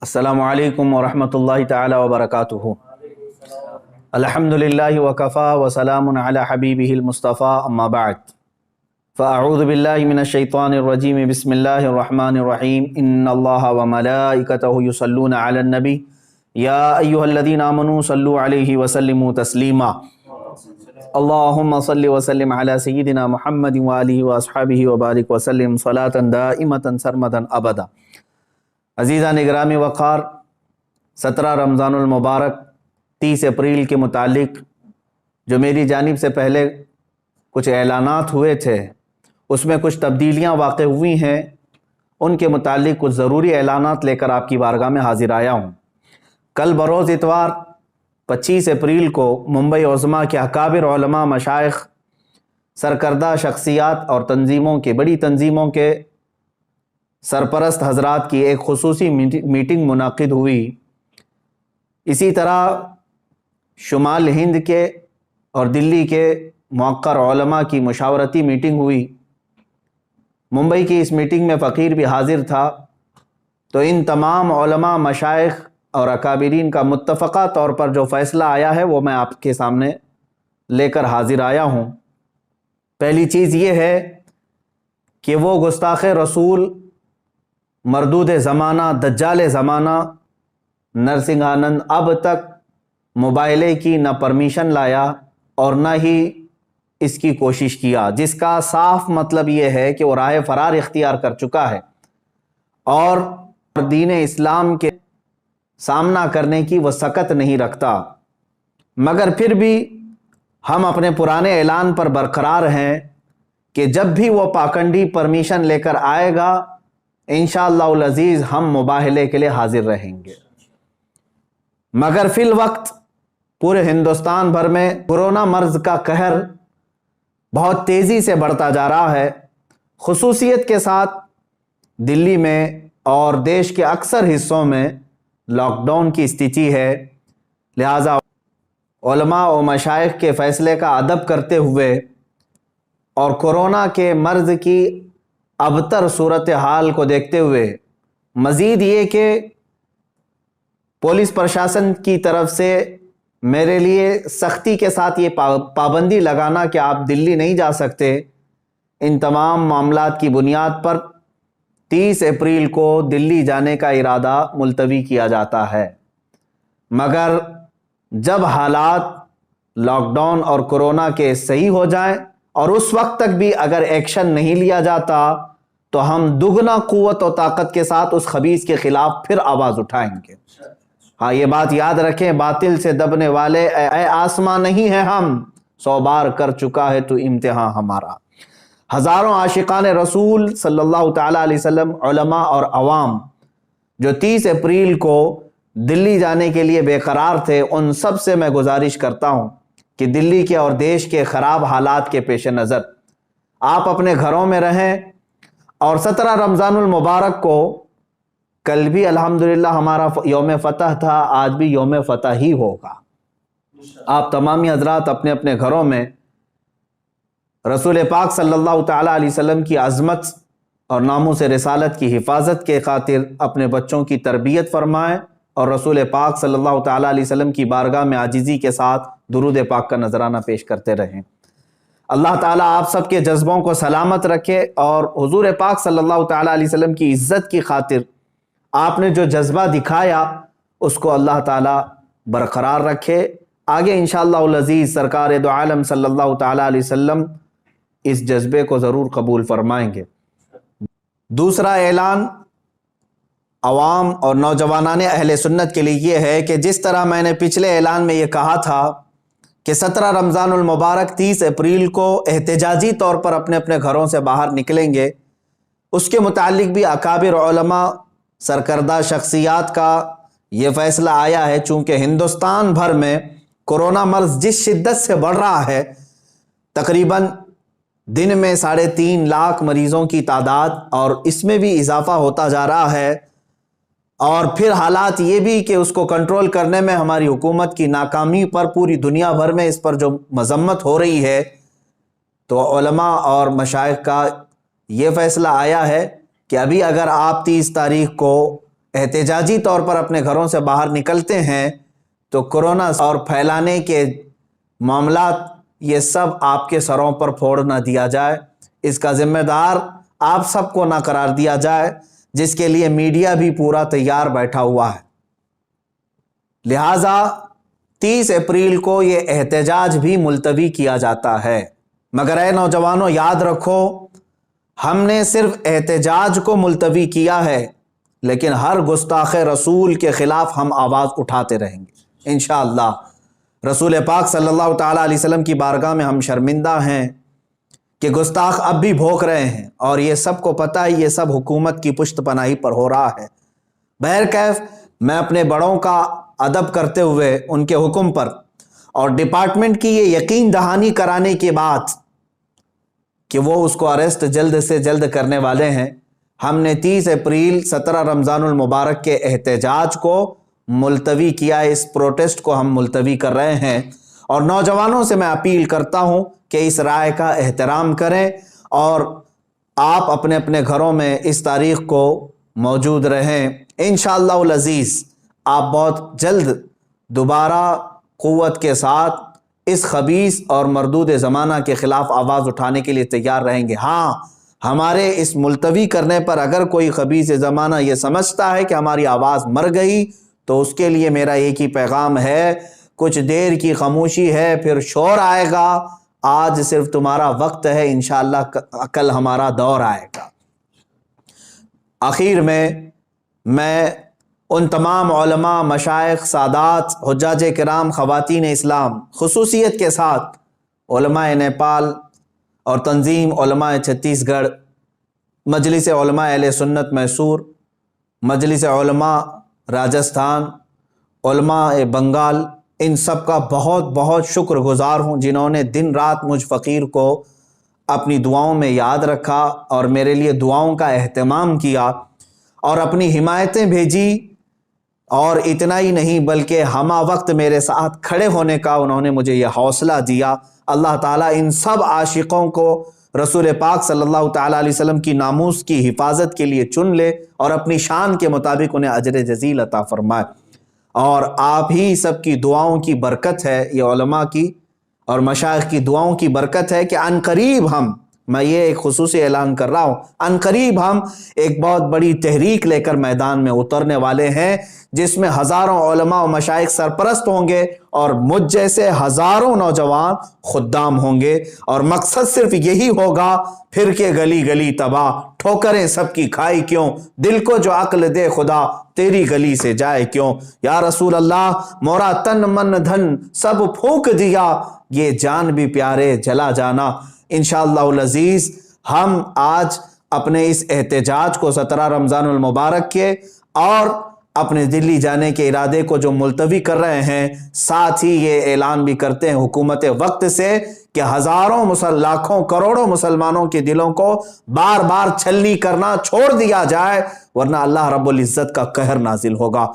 अस्सलामु अलैकुम वरहमतुल्लाहि ताला वबरकातुहू। अल्हम्दुलिल्लाहि वकफ़ा वसलामुन अला हबीबिहिल मुस्तफ़ा अम्मा बाद। फ़अऊज़ु बिल्लाहि मिनश शैतानिर रजीम बिस्मिल्लाहिर रहमानिर रहीम। इन्नल्लाहा व मलाइकतहु युसल्लूना अलन नबी या अय्युहल्लज़ीना आमनू सल्लु अलैहि व सल्लिमू तस्लीमा। अल्लाहुम्मा सल्लि व सल्लिम अला सय्यिदिना मुहम्मदिन व आलिहि व अस्हाबिहि व बारिक व सल्लिम सलातन दाइमतन सरमदन अबदा। अज़ीज़ान इकराम वक़ार, 17 रमज़ानुल मुबारक 30 अप्रैल के मुतालिक जो मेरी जानिब से पहले कुछ ऐलानात हुए थे उसमें कुछ तब्दीलियाँ वाक़ हुई हैं। उनके मुतालिक कुछ ज़रूरी ऐलानात लेकर आपकी बारगाह में हाजिर आया हूँ। कल बरोज़ इतवार 25 अप्रैल को मुंबई उज़्मा के अकाबिर उलमा, मशाइख, सरकर्दा शख्सियात और तंजीमों के बड़ी तंजीमों के सरपरस्त हजरात की एक खुसूसी मीटिंग मुनाकिद हुई। इसी तरह शुमाल हिंद के और दिल्ली के मुअक्कर उलमा की मुशावरती मीटिंग हुई। मुंबई की इस मीटिंग में फ़कीर भी हाजिर था। तो इन तमाम उलमा, मशाइख और अकाबिरीन का मुत्तफ़क़ा तौर पर जो फ़ैसला आया है वो मैं आपके सामने लेकर हाजिर आया हूँ। पहली चीज़ ये है कि वो गुस्ताख़ रसूल, मरदूद ज़माना, दज्जाल ज़माना नरसिंहानंद अब तक मोबाइले की न परमिशन लाया और न ही इसकी कोशिश किया, जिसका साफ मतलब ये है कि वो राह फ़रार इख्तियार कर चुका है और दीन इस्लाम के सामना करने की वो सकत नहीं रखता। मगर फिर भी हम अपने पुराने ऐलान पर बरकरार हैं कि जब भी वो पाखंडी परमिशन लेकर आएगा इंशाअल्लाहुल अज़ीज़ हम मुबाहले के लिए हाजिर रहेंगे। मगर फिल वक्त पूरे हिंदुस्तान भर में कोरोना मर्ज़ का कहर बहुत तेज़ी से बढ़ता जा रहा है। खुसूसियत के साथ दिल्ली में और देश के अक्सर हिस्सों में लॉकडाउन की स्थिति है। लिहाजा उलमा व मशाइख के फ़ैसले का अदब करते हुए और कोरोना के मर्ज़ की अबतर सूरत हाल को देखते हुए, मज़ीद ये कि पुलिस प्रशासन की तरफ से मेरे लिए सख्ती के साथ ये पाबंदी लगाना कि आप दिल्ली नहीं जा सकते, इन तमाम मामलात की बुनियाद पर 30 अप्रैल को दिल्ली जाने का इरादा मुलतवी किया जाता है। मगर जब हालात लॉकडाउन और कोरोना के सही हो जाएं और उस वक्त तक भी अगर एक्शन नहीं लिया जाता तो हम दुगना क़ुव्वत और ताकत के साथ उस खबीस के ख़िलाफ़ फिर आवाज़ उठाएंगे। हाँ, ये बात याद रखें, बातिल से दबने वाले ए आसमां नहीं है हम, 100 बार कर चुका है तो इम्तिहान हमारा। हज़ारों आशिकान रसूल सल्लल्लाहु ताला अलैहि वसल्लम, उलमा और अवाम जो 30 अप्रैल को दिल्ली जाने के लिए बेकरार थे, उन सब से मैं गुजारिश करता हूँ कि दिल्ली के और देश के ख़राब हालात के पेश नज़र आप अपने घरों में रहें। और 17 रमज़ानुल मुबारक को, कल भी अल्हम्दुलिल्लाह हमारा यौम फ़तह था, आज भी यौम फ़तह ही होगा। आप तमामी हज़रात अपने अपने घरों में रसूल पाक सल्लल्लाहु ताला अलैहि वसल्लम की अज़मत और नामूस रिसालत की हिफाजत के खातिर अपने बच्चों की तरबियत फरमाएँ और रसूल पाक सल्लल्लाहु ताला अलैहि वसल्लम की बारगाह में आजिज़ी के साथ दुरूद पाक का नजराना पेश करते रहें। अल्लाह ताला आप सब के जज्बों को सलामत रखे और हुजूर पाक सल्लल्लाहु ताला अलैहि वसल्लम की इज़्ज़त की खातिर आपने जो जज्बा दिखाया उसको अल्लाह ताला बरकरार रखे। आगे इंशाअल्लाहुल अज़ीज़ सरकार दो आलम सल्लल्लाहु ताला अलैहि वसल्लम इस जज्बे को ज़रूर कबूल फरमाएंगे। दूसरा ऐलान अवाम और नौजवानाने अहले सुन्नत के लिए ये है कि जिस तरह मैंने पिछले ऐलान में ये कहा था कि 17 रमज़ानुल मुबारक 30 अप्रैल को एहतजाजी तौर पर अपने अपने घरों से बाहर निकलेंगे, उसके मुतालिक भी अकाबिर उलमा, सरकर्दा शख्सियात का ये फ़ैसला आया है। चूँकि हिंदुस्तान भर में कोरोना मर्ज़ जिस शिद्दत से बढ़ रहा है, तकरीबन दिन में 3.5 लाख मरीज़ों की तादाद और इसमें भी इजाफ़ा होता जा रहा है। और फिर हालात ये भी कि उसको कंट्रोल करने में हमारी हुकूमत की नाकामी पर पूरी दुनिया भर में इस पर जो मज़म्मत हो रही है, तो उलमा और मशाइख का ये फ़ैसला आया है कि अभी अगर आप 30 तारीख को احتجاجی طور پر اپنے گھروں سے باہر نکلتے ہیں تو کورونا اور پھیلانے کے معاملات یہ سب آپ کے سروں پر پھوڑ نہ دیا جائے، اس کا ذمہ دار آپ سب کو نہ قرار دیا جائے، جس کے لیے میڈیا بھی پورا تیار بیٹھا ہوا ہے۔ لہٰذا 30 اپریل کو یہ احتجاج بھی ملتوی کیا جاتا ہے، مگر اے نوجوانوں یاد رکھو، ہم نے صرف احتجاج کو ملتوی کیا ہے، لیکن ہر گستاخ رسول کے خلاف ہم آواز اٹھاتے رہیں گے انشاءاللہ۔ رسول پاک صلی اللہ تعالیٰ علیہ وسلم کی بارگاہ میں ہم شرمندہ ہیں کہ گستاخ اب بھی بھوک رہے ہیں، اور یہ سب کو پتہ ہے یہ سب حکومت کی پشت پناہی پر ہو رہا ہے۔ بہرکیف میں اپنے بڑوں کا ادب کرتے ہوئے ان کے حکم پر اور ڈپارٹمنٹ کی یہ یقین دہانی کرانے کے بعد کہ وہ اس کو اریسٹ جلد سے جلد کرنے والے ہیں، ہم نے 30 اپریل 17 رمضان المبارک کے احتجاج کو ملتوی کیا ہے۔ اس پروٹیسٹ کو ہم ملتوی کر رہے ہیں، اور نوجوانوں سے میں اپیل کرتا ہوں کہ اس رائے کا احترام کریں اور آپ اپنے اپنے گھروں میں اس تاریخ کو موجود رہیں۔ انشاءاللہ العزیز آپ بہت جلد دوبارہ قوت کے ساتھ اس خبیث اور مردود زمانہ کے خلاف آواز اٹھانے کے لیے تیار رہیں گے۔ ہاں، ہمارے اس ملتوی کرنے پر اگر کوئی خبیث زمانہ یہ سمجھتا ہے کہ ہماری آواز مر گئی تو اس کے لیے میرا ایک ہی پیغام ہے، کچھ دیر کی خاموشی ہے پھر شور آئے گا، آج صرف تمہارا وقت ہے، انشاءاللہ کل ہمارا دور آئے گا۔ آخر میں ان تمام علماء، مشائخ، سادات، حجاج کرام، خواتین اسلام، خصوصیت کے ساتھ علماء نیپال اور تنظیم علماء چھتیس گڑھ، مجلس علماء اہل سنت میسور، مجلس علماء راجستھان، علماء بنگال، ان سب کا بہت بہت شکر گزار ہوں جنہوں نے دن رات مجھ فقیر کو اپنی دعاؤں میں یاد رکھا اور میرے لیے دعاؤں کا اہتمام کیا اور اپنی حمایتیں بھیجی، اور اتنا ہی نہیں بلکہ ہمہ وقت میرے ساتھ کھڑے ہونے کا انہوں نے مجھے یہ حوصلہ دیا۔ اللہ تعالیٰ ان سب عاشقوں کو رسول پاک صلی اللہ تعالیٰ علیہ وسلم کی ناموس کی حفاظت کے لیے چن لے اور اپنی شان کے مطابق انہیں اجر جزیل عطا فرمائے۔ اور آپ ہی سب کی دعاؤں کی برکت ہے، یہ علماء کی اور مشائخ کی دعاؤں کی برکت ہے کہ عنقریب میں یہ ایک خصوصی اعلان کر رہا ہوں، عنقریب ہم ایک بہت بڑی تحریک لے کر میدان میں اترنے والے ہیں، جس میں ہزاروں علماء و مشائخ سرپرست ہوں گے اور مجھ جیسے ہزاروں نوجوان خدام ہوں گے، اور مقصد صرف یہی ہوگا، پھر کے گلی گلی تباہ، ٹھوکریں سب کی کھائی کیوں، دل کو جو عقل دے خدا، تیری گلی سے جائے کیوں، یا رسول اللہ مورا تن من دھن سب پھونک دیا، یہ جان بھی پیارے جلا جانا۔ انشاءاللہ العزیز ہم آج اپنے اس احتجاج کو 17 رمضان المبارک کے اور اپنے دلی جانے کے ارادے کو جو ملتوی کر رہے ہیں، ساتھ ہی یہ اعلان بھی کرتے ہیں حکومت وقت سے کہ ہزاروں لاکھوں کروڑوں مسلمانوں کے دلوں کو بار بار چھلنی کرنا چھوڑ دیا جائے، ورنہ اللہ رب العزت کا قہر نازل ہوگا۔